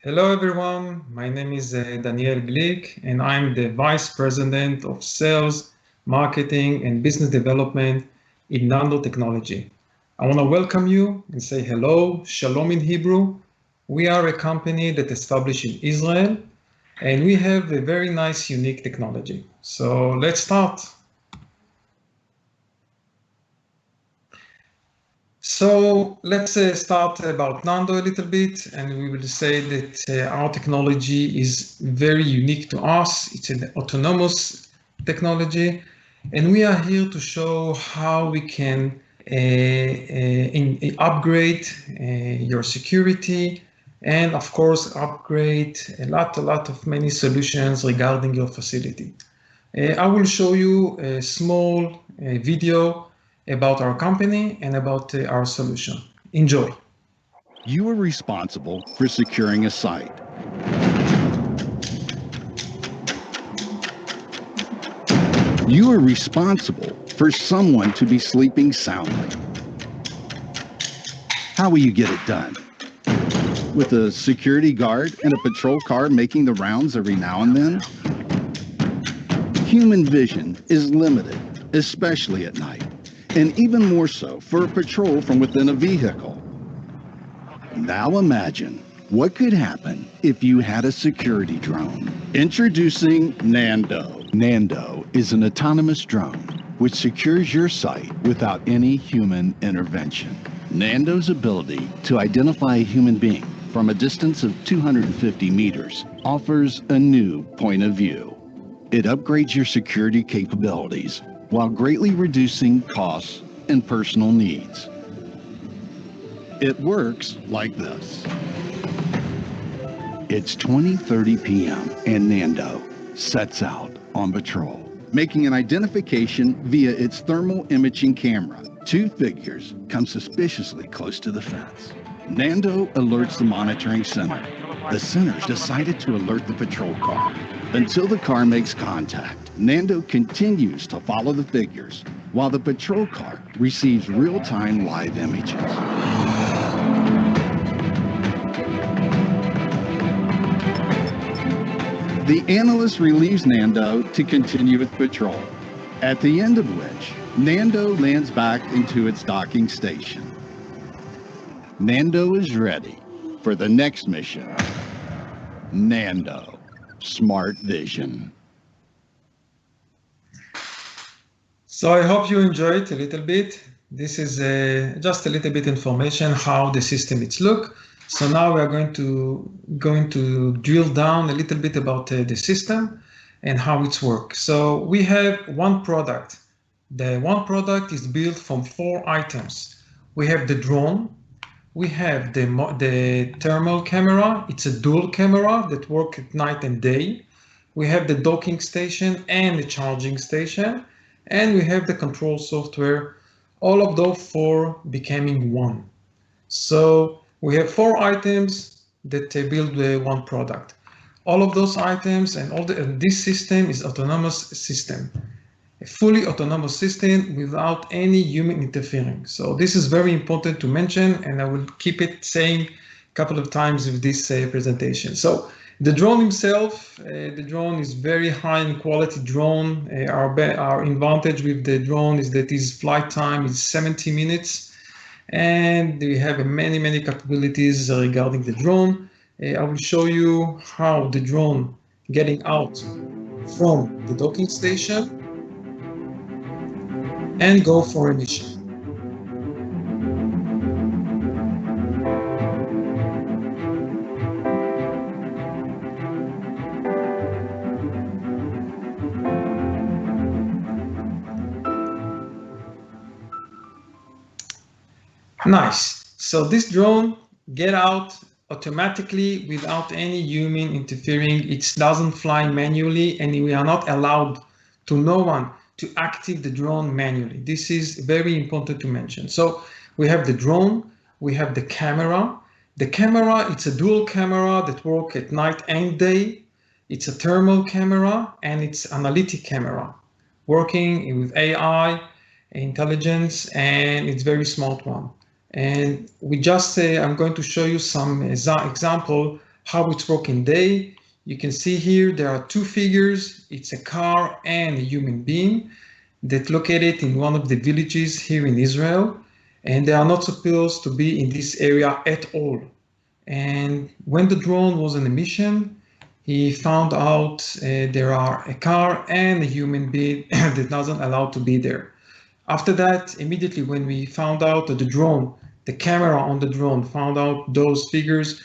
Hello everyone, my name is Daniel Glik and I'm the Vice President of Sales, Marketing and Business Development in Nando Technology. I want to welcome you and say hello, Shalom in Hebrew. We are a company that established in Israel and we have a very nice, unique technology. So let's start. So let's start about Nando a little bit, and we will say that our technology is very unique to us. It's an autonomous technology, and we are here to show how we can upgrade your security, and of course upgrade a lot of many solutions regarding your facility. I will show you a small video about our company and about our solution. Enjoy. You are responsible for securing a site. You are responsible for someone to be sleeping soundly. How will you get it done? With a security guard and a patrol car making the rounds every now and then? Human vision is limited, especially at night. And even more so for a patrol from within a vehicle. Now imagine what could happen if you had a security drone. Introducing Nando. Nando is an autonomous drone which secures your site without any human intervention. Nando's ability to identify a human being from a distance of 250 meters offers a new point of view. It upgrades your security capabilities while greatly reducing costs and personal needs. It works like this. It's 20:30 p.m. and Nando sets out on patrol, making an identification via its thermal imaging camera. Two figures come suspiciously close to the fence. Nando alerts the monitoring center. The center's decided to alert the patrol car. Until the car makes contact, Nando continues to follow the figures while the patrol car receives real-time live images. The analyst relieves Nando to continue with patrol, at the end of which Nando lands back into its docking station. Nando is ready for the next mission. Nando. Smart vision. So I hope you enjoyed it a little bit. This is just a little bit information how the system is look. So now we are going to drill down a little bit about the system and how it's work. So we have one product. The one product is built from 4 items. We have the drone. We have the thermal camera. It's a dual camera that works at night and day. We have the docking station and the charging station. And we have the control software. All of those 4 becoming one. So we have 4 items that build one product. All of those items and this system is autonomous system. A fully autonomous system without any human interfering. So this is very important to mention, and I will keep it saying a couple of times with this presentation. So the drone himself, the drone is very high in quality drone. Our advantage with the drone is that his flight time is 70 minutes, and we have many capabilities regarding the drone. I will show you how the drone getting out from the docking station and go for a mission. Nice. So this drone get out automatically without any human interfering. It doesn't fly manually, and we are not allowed to no one to activate the drone manually. This is very important to mention. So we have the drone, we have the camera. The camera, it's a dual camera that works at night and day. It's a thermal camera and it's analytic camera, working with AI, intelligence, and it's very smart one. And we just I'm going to show you some example how it's working day. You can see here there are two figures. It's a car and a human being that located in one of the villages here in Israel, and they are not supposed to be in this area at all. And when the drone was on a mission, he found out there are a car and a human being that doesn't allow to be there. After that, immediately when we found out that the camera on the drone found out those figures,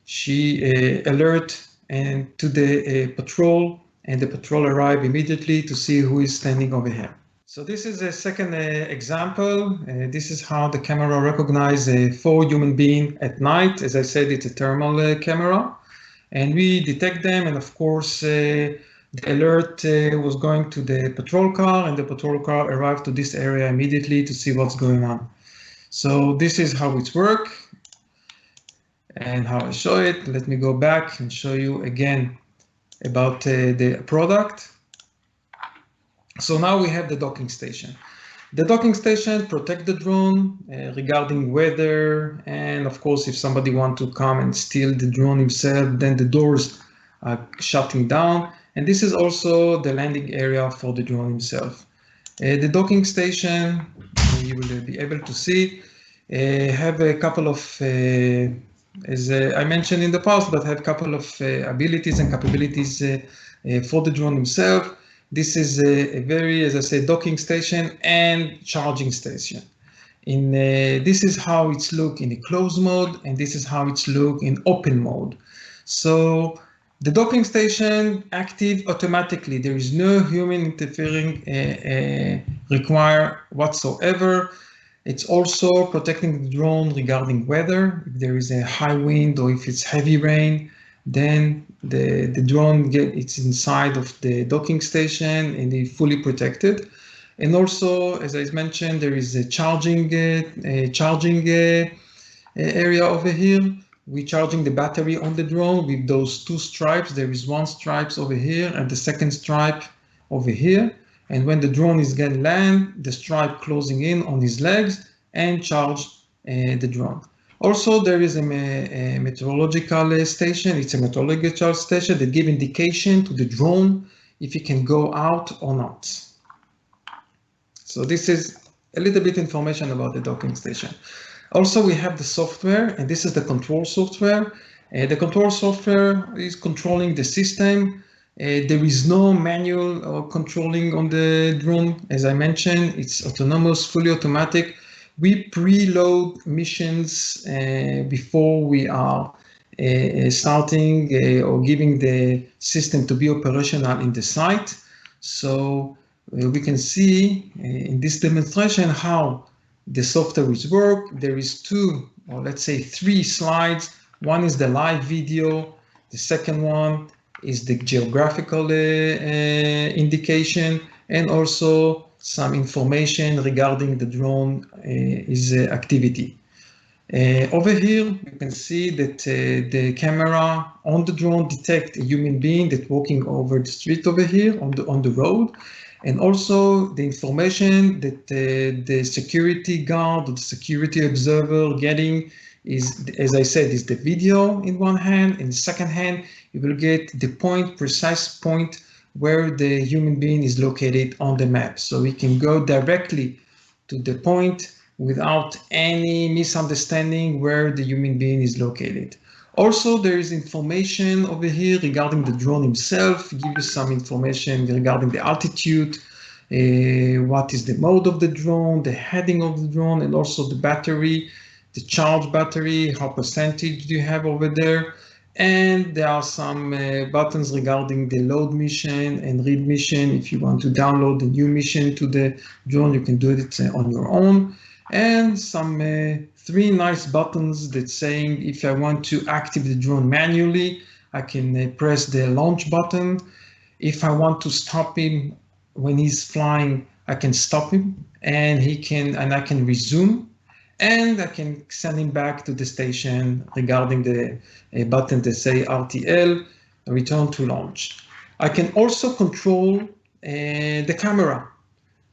she alert and to the patrol, and the patrol arrived immediately to see who is standing over here. So this is a second example. This is how the camera recognizes 4 human beings at night. As I said, it's a thermal camera, and we detect them. And of course, the alert was going to the patrol car, and the patrol car arrived to this area immediately to see what's going on. So this is how it works and how I show it. Let me go back and show you again about the product. So now we have the docking station. The docking station protects the drone regarding weather, and of course, if somebody wants to come and steal the drone himself, then the doors are shutting down. And this is also the landing area for the drone himself. The docking station, you will be able to see, have a couple of, as I mentioned in the past, but have a couple of abilities and capabilities for the drone himself. This is a very, as I said, docking station and charging station. This is how it's look in a closed mode, and this is how it's look in open mode. So the docking station active automatically. There is no human interfering required whatsoever. It's also protecting the drone regarding weather. If there is a high wind or if it's heavy rain, then the drone it's inside of the docking station and it's fully protected. And also, as I mentioned, there is a charging area over here. We're charging the battery on the drone with those 2 stripes. There is 1 stripe over here and the second stripe over here. And when the drone is going to land, the stripe closing in on his legs and charge the drone. Also, there is a meteorological station. It's a meteorological station that gives indication to the drone if it can go out or not. So this is a little bit information about the docking station. Also, we have the software, and this is the control software. The control software is controlling the system. There is no manual or controlling on the drone. As I mentioned, it's autonomous, fully automatic. We preload missions before we are starting or giving the system to be operational in the site. So we can see in this demonstration how the software is work. There is 2, or let's say 3 slides. One is the live video. The second one is the geographical indication, and also some information regarding the drone activity. Over here, you can see that the camera on the drone detects a human being that's walking over the street over here on the road. And also the information that the security guard or the security observer getting is, as I said, is the video in one hand. In the second hand, you will get the precise point where the human being is located on the map. So we can go directly to the point without any misunderstanding where the human being is located. Also, there is information over here regarding the drone himself, give you some information regarding the altitude, what is the mode of the drone, the heading of the drone, and also the battery, the charge battery, how percentage do you have over there. And there are some buttons regarding the load mission and read mission. If you want to download the new mission to the drone, you can do it on your own. And some 3 nice buttons that saying if I want to activate the drone manually, I can press the launch button. If I want to stop him when he's flying, I can stop him and I can resume. And I can send him back to the station regarding the button that say RTL, return to launch. I can also control the camera.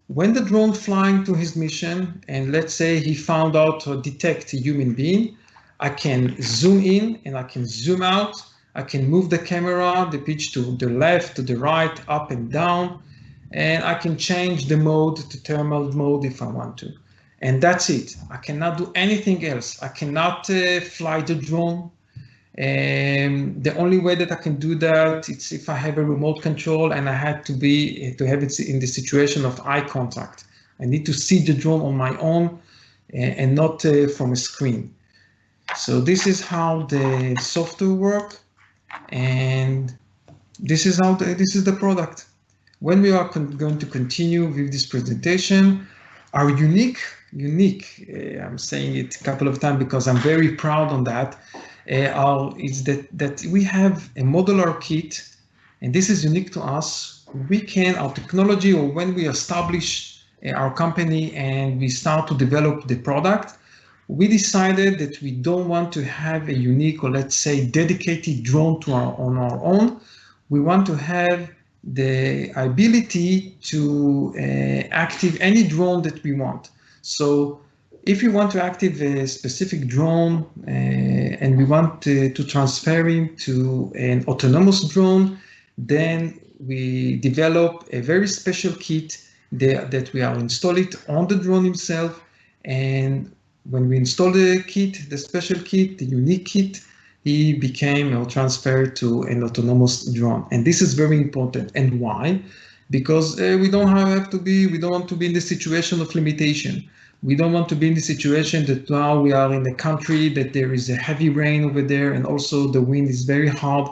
When the drone flying to his mission, and let's say he found out or detect a human being, I can zoom in and I can zoom out. I can move the camera, the pitch to the left, to the right, up and down, and I can change the mode to thermal mode if I want to. And that's it. I cannot do anything else. I cannot fly the drone. The only way that I can do that is if I have a remote control and I had to have it in the situation of eye contact. I need to see the drone on my own and not from a screen. So this is how the software works, and this is the product. When we are going to continue with this presentation, our unique, I'm saying it a couple of times because I'm very proud on that, is that we have a modular kit, and this is unique to us. Our technology, or when we establish our company and we start to develop the product, we decided that we don't want to have a unique, or let's say dedicated drone on our own. We want to have the ability to active any drone that we want. So if you want to active a specific drone and we want to transfer him to an autonomous drone, then we develop a very special kit that we are install it on the drone himself. And when we install the kit, the special kit, the unique kit, he became or transferred to an autonomous drone. And this is very important. And why? Because we don't want to be in the situation of limitation. We don't want to be in the situation that now we are in a country that there is a heavy rain over there, and also the wind is very hard.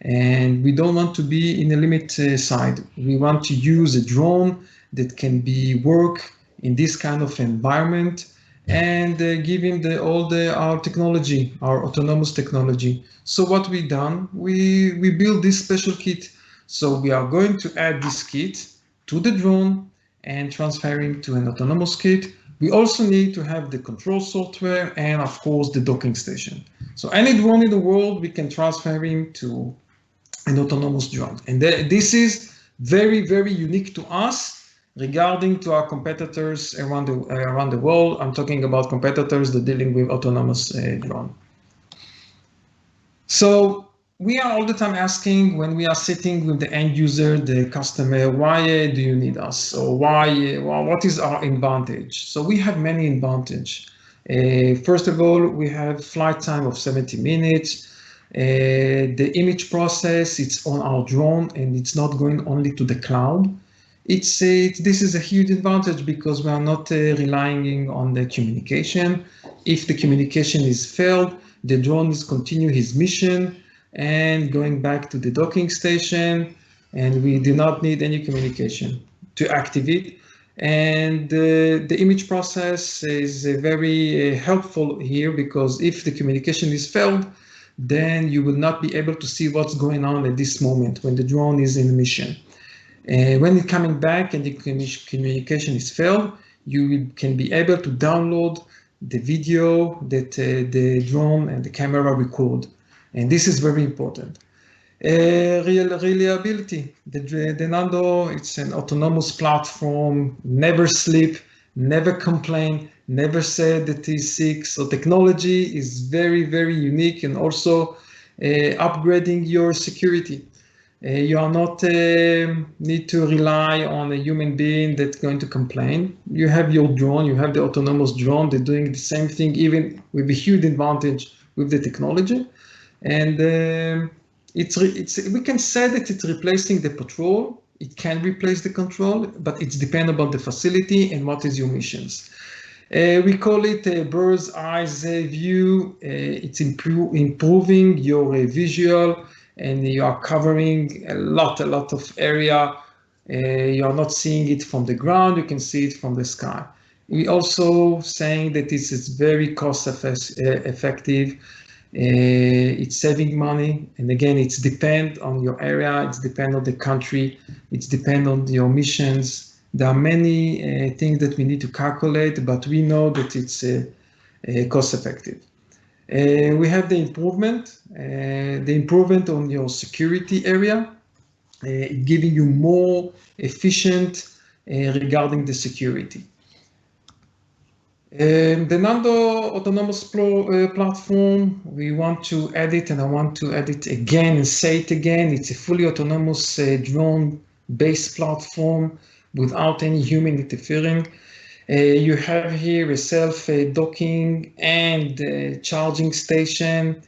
And we don't want to be in a limit side. We want to use a drone that can work in this kind of environment, and give him our technology, our autonomous technology. So what we done, we built this special kit. So we are going to add this kit to the drone and transfer him to an autonomous kit. We also need to have the control software and of course the docking station. So any drone in the world, we can transfer him to an autonomous drone. And this is very, very unique to us regarding to our competitors around the world. I'm talking about competitors that are dealing with autonomous drone. So we are all the time asking, when we are sitting with the end user, the customer, why do you need us? Or what is our advantage? So we have many advantage. First of all, we have flight time of 70 minutes. The image process, it's on our drone and it's not going only to the cloud. This is a huge advantage because we are not relying on the communication. If the communication is failed, the drone is continue his mission and going back to the docking station, and we do not need any communication to activate. And the image process is very helpful here, because if the communication is failed, then you will not be able to see what's going on at this moment when the drone is in mission. When it's coming back and the communication is failed, you can be able to download the video that the drone and the camera record. And this is very important. Reliability. The Nando, it's an autonomous platform, never sleep, never complain, never said that he's sick. So technology is very, very unique, and also upgrading your security. You are not need to rely on a human being that's going to complain. You have your drone, you have the autonomous drone, they're doing the same thing, even with a huge advantage with the technology. And we can say that it's replacing the patrol. It can replace the control, but it's dependent on the facility and what is your missions. We call it a bird's eye view. It's improving your visual, and you are covering a lot of area. You are not seeing it from the ground, you can see it from the sky. We also saying that this is very cost effective. It's saving money, and again, it's depend on your area, it's depend on the country, it's depend on your missions. There are many things that we need to calculate, but we know that it's cost effective. We have the improvement on your security area, giving you more efficient regarding the security. The Nando autonomous platform, we want to add it, and I want to add it again and say it again. It's a fully autonomous drone-based platform without any human interfering. You have here a self-docking and charging station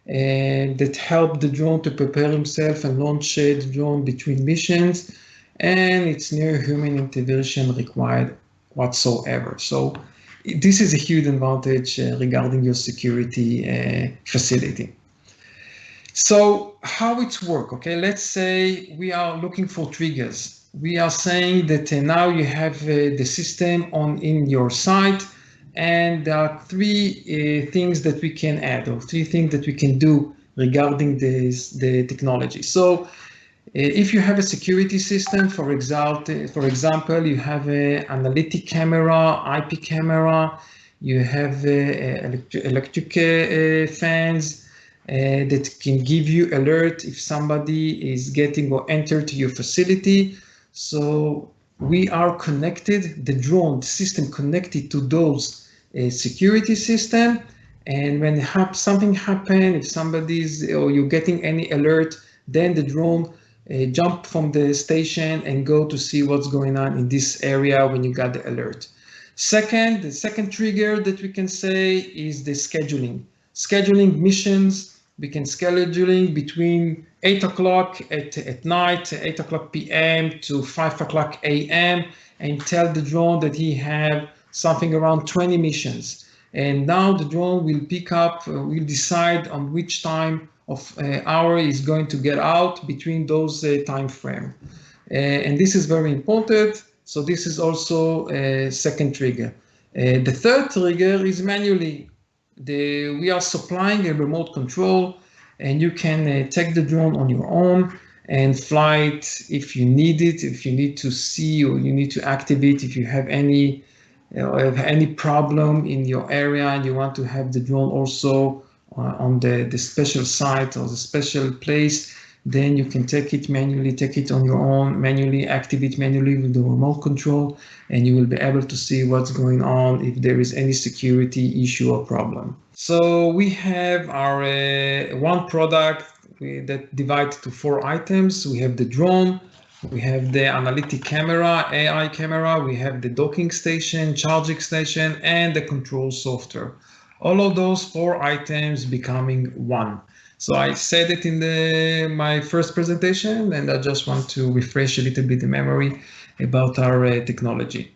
that help the drone to prepare himself and launch the drone between missions, and it's no human intervention required whatsoever. So this is a huge advantage regarding your security facility. So how it works, okay? Let's say we are looking for triggers. We are saying that now you have the system in your site, and there are three things that we can add, or three things that we can do regarding the technology. So if you have a security system, for example, you have an analytic camera, IP camera, you have electric fans that can give you alert if somebody is getting or entered to your facility. So we are connected, the drone system connected to those security system, and when something happens, if somebody's or you're getting any alert, then the drone jump from the station and go to see what's going on in this area when you got the alert. The second trigger that we can say is the scheduling. Scheduling missions, we can scheduling between 8 o'clock at night, 8 o'clock p.m. to 5 o'clock a.m. and tell the drone that he have something around 20 missions. And now the drone will pick up, will decide on which time of hour is going to get out between those time frame. And this is very important. So this is also a second trigger. The third trigger is manually. We are supplying a remote control, and you can take the drone on your own and fly it if you need it, if you need to see or you need to activate, if you have any problem in your area and you want to have the drone also on the special site or the special place, then you can take it manually, take it on your own, manually activate manually with the remote control, and you will be able to see what's going on if there is any security issue or problem. So we have our one product that divides to 4 items. We have the drone, we have the analytic camera, AI camera, we have the docking station, charging station, and the control software. All of those 4 items becoming one. So I said it in my first presentation, and I just want to refresh a little bit the memory about our technology.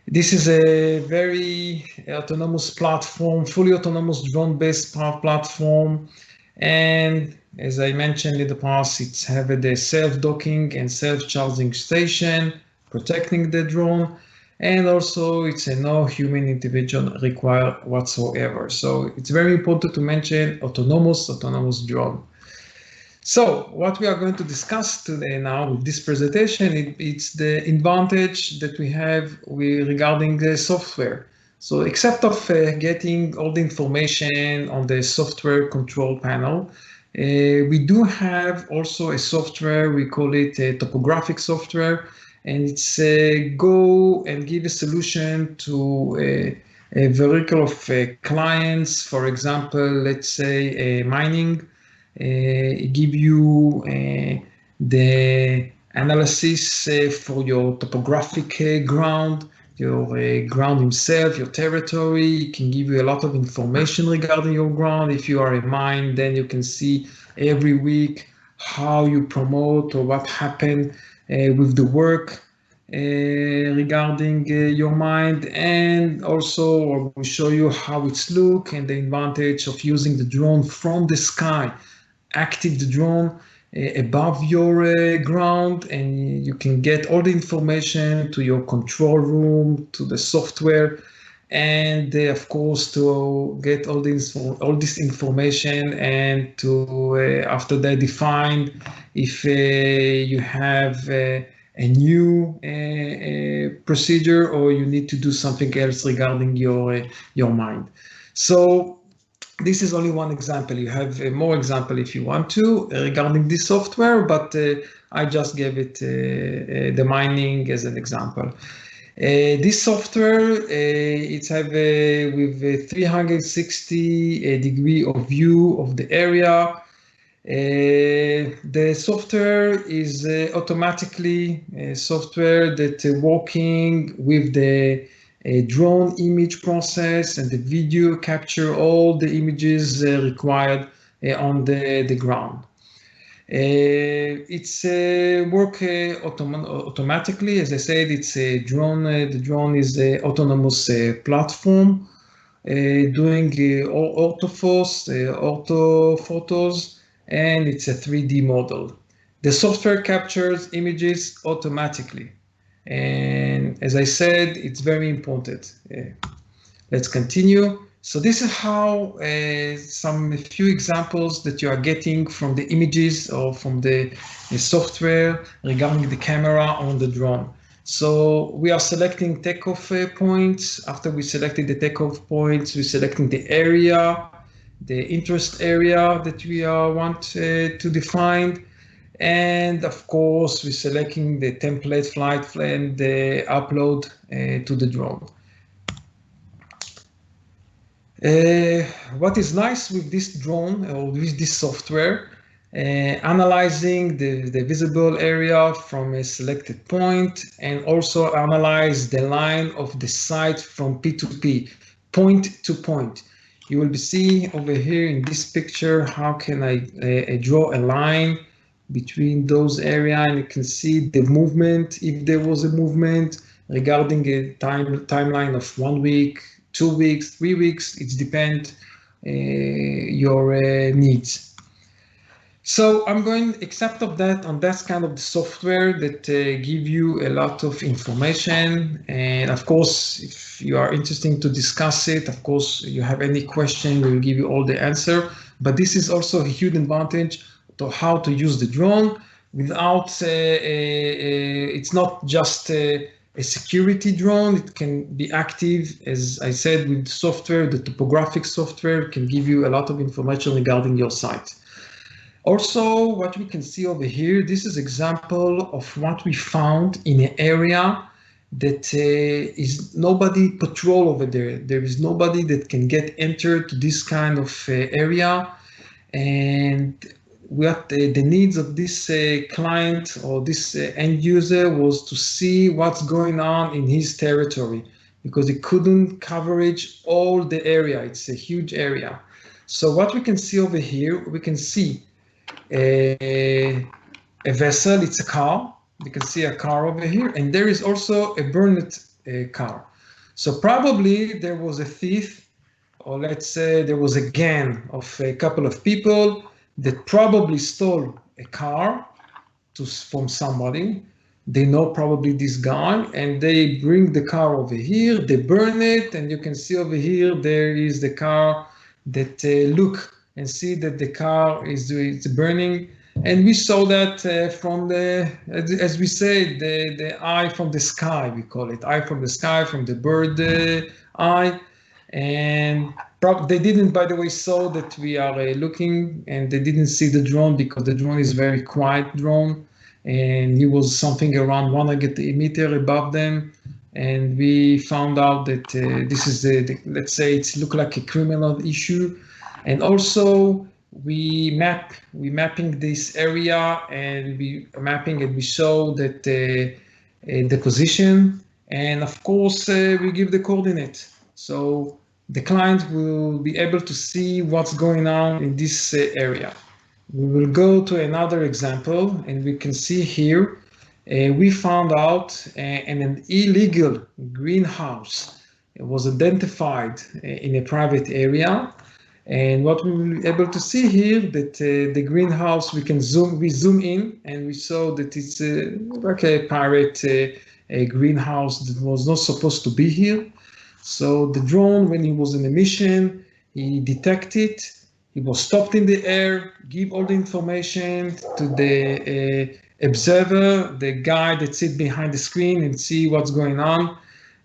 This is a very autonomous platform, fully autonomous drone-based platform. And as I mentioned in the past, it's have the self-docking and self-charging station, protecting the drone. And also it's a no human intervention required whatsoever. So it's very important to mention autonomous drone. So what we are going to discuss today now with this presentation, it's the advantage that we have regarding the software. So except of getting all the information on the software control panel, we do have also a software, we call it a topographic software, and it's go and give a solution to a vertical of clients. For example, let's say mining, give you the analysis for your topographic ground, your ground himself, your territory. It can give you a lot of information regarding your ground. If you are a mine, then you can see every week how you promote or what happened with the work regarding your mine, and also we'll show you how it's look and the advantage of using the drone from the sky. Active the drone above your ground, and you can get all the information to your control room, to the software, and of course to get all this information, and to after that define if you have a new procedure or you need to do something else regarding your mind. So This is only one example. You have more example if you want to regarding this software, but I just gave it the mining as an example. This software, it's have with a 360 degree of view of the area. The software is automatically software that working with the drone image process and the video capture all the images required on the ground. It's work automatically. As I said, it's a drone. The drone is an autonomous platform doing ortho photos, and it's a 3D model. The software captures images automatically. And as I said, it's very important. Let's continue. So this is how a few examples that you are getting from the images or from the software regarding the camera on the drone. So we are selecting takeoff points. After we selected the takeoff points, we're selecting the area, the interest area that we want to define. And of course, we're selecting the template flight and the upload to the drone. What is nice with this drone or with this software, analyzing the visible area from a selected point and also analyze the line of the site from P to P, point to point. You will see over here in this picture, how can I draw a line between those areas, and you can see the movement, if there was a movement regarding a timeline of 1 week, 2 weeks, 3 weeks. It depends your needs. So I'm going except of that on that kind of software that give you a lot of information. And of course, if you are interested to discuss it, of course, you have any question, we will give you all the answer. But this is also a huge advantage to how to use the drone without, it's not just a security drone. It can be active, as I said, with software. The topographic software can give you a lot of information regarding your site. Also, what we can see over here, this is example of what we found in an area that is nobody patrol over there. There is nobody that can get entered to this kind of area. And what the needs of this client or this end user was to see what's going on in his territory, because he couldn't coverage all the area. It's a huge area. So what we can see over here, we can see a vessel, it's a car. You can see a car over here, and there is also a burned car. So probably there was a thief, or let's say there was a gang of a couple of people that probably stole a car from somebody. They know probably this guy, and they bring the car over here, they burn it, and you can see over here, there is the car that look and see that the car is burning. And we saw that from the, as we say, the eye from the sky, we call it, eye from the sky, from the bird eye. And they didn't, by the way, saw that we are looking, and they didn't see the drone because the drone is very quiet drone, and he was something around 100 meters above them. And we found out that this is let's say it's look like a criminal issue. And also we mapping this area, and we show that the position, and of course we give the coordinate. So the client will be able to see what's going on in this area. We will go to another example, and we can see here we found out an illegal greenhouse. It was identified in a private area. And what we will be able to see here, that the greenhouse, we zoom in, and we saw that it's like a pirate greenhouse that was not supposed to be here. So the drone, when he was in a mission, he detected, he was stopped in the air, give all the information to the observer, the guy that sits behind the screen and see what's going on.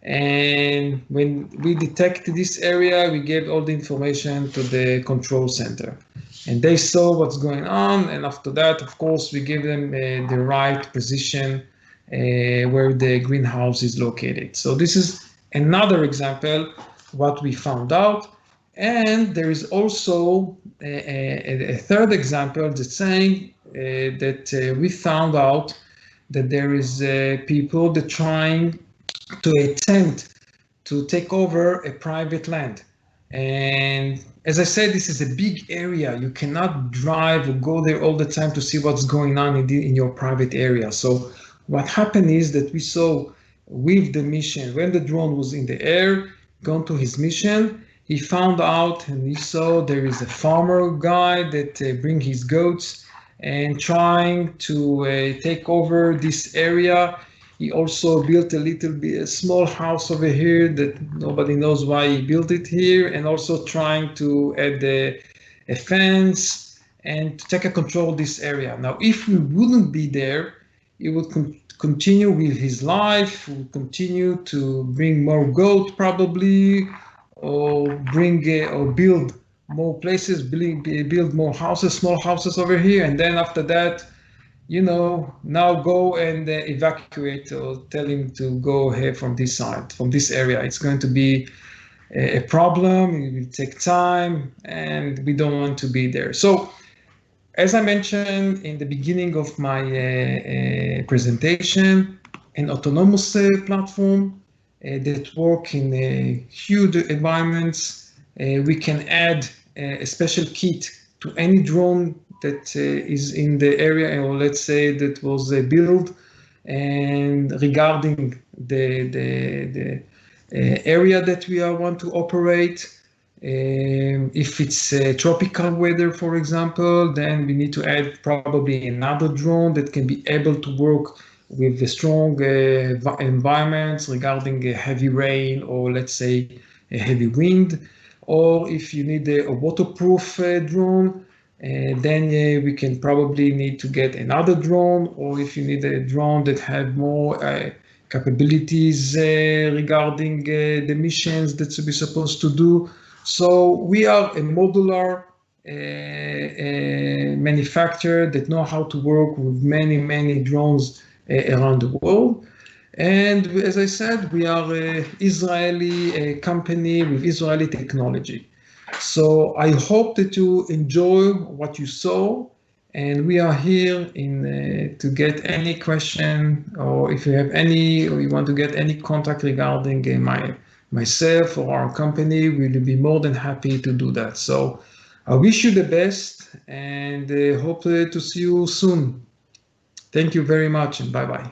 And when we detect this area, we gave all the information to the control center. And they saw what's going on. And after that, of course, we give them the right position where the greenhouse is located. So this is another example what we found out. And there is also a third example that's saying that we found out that there is people that trying to attempt to take over a private land. And as I said, this is a big area. You cannot drive or go there all the time to see what's going on in your private area. So what happened is that we saw with the mission, when the drone was in the air, gone to his mission, he found out and he saw there is a farmer guy that bring his goats and trying to take over this area. He also built a small house over here that nobody knows why he built it here, and also trying to add a fence and to take a control of this area. Now, if we wouldn't be there, he would continue with his life, would continue to bring more goat probably, or build more places, build more houses, small houses over here, and then after that, now go and evacuate, or tell him to go ahead from this side, from this area. It's going to be a problem. It will take time, and we don't want to be there. So, as I mentioned in the beginning of my presentation, an autonomous platform that work in huge environments. We can add a special kit to any drone that is in the area, or let's say that was built, and regarding the area that we want to operate. If it's tropical weather, for example, then we need to add probably another drone that can be able to work with the strong environments regarding heavy rain, or let's say a heavy wind. Or if you need a waterproof drone, then we can probably need to get another drone. Or if you need a drone that have more capabilities regarding the missions that we're supposed to do. So we are a modular manufacturer that know how to work with many drones around the world. And as I said, we are an Israeli company with Israeli technology. So I hope that you enjoy what you saw, and we are here to get any question, or if you have any, or you want to get any contact regarding myself or our company, we'll be more than happy to do that. So I wish you the best, and hope to see you soon. Thank you very much, and bye-bye.